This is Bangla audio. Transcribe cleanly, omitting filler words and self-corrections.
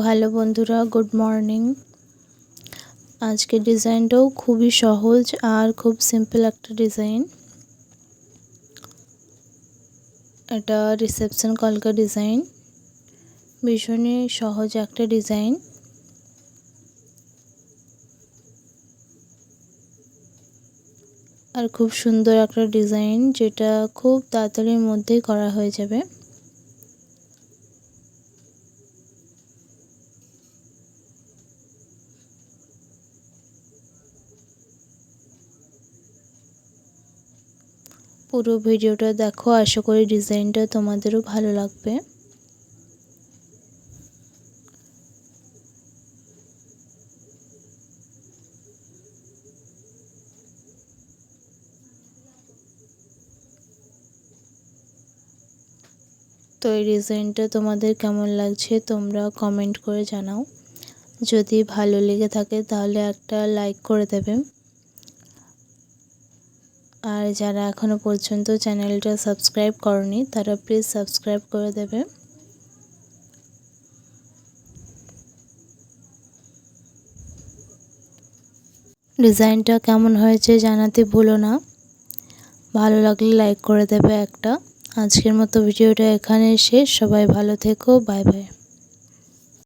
হ্যালো বন্ধুরা, গুড মর্নিং। আজকের ডিজাইনটাও খুবই সহজ আর খুব সিম্পল একটা ডিজাইন। এটা রিসেপশন কলকা ডিজাইন, ভীষণই সহজ একটা ডিজাইন। আর খুব সুন্দর একটা ডিজাইন, যেটা খুব তাড়াতাড়ির মধ্যেই করা হয়ে যাবে। পুরো ভিডিওটা দেখো, আশা করি ডিজাইনটা তোমাদেরও ভালো লাগবে। তো এই ডিজাইনটা তোমাদের কেমন লাগছে তোমরা কমেন্ট করে জানাও। যদি ভালো লেগে থাকে তাহলে একটা লাইক করে দেবে। আর যারা এখনো পর্যন্ত চ্যানেলটা সাবস্ক্রাইব করনি তারা প্লিজ সাবস্ক্রাইব করে দেবে। ডিজাইনটা কেমন হয়েছে জানাতে ভুলো না। ভালো লাগলে লাইক করে দেবে একটা। আজকের মতো ভিডিওটা এখানে শেষ। সবাই ভালো থেকো, বাই বাই।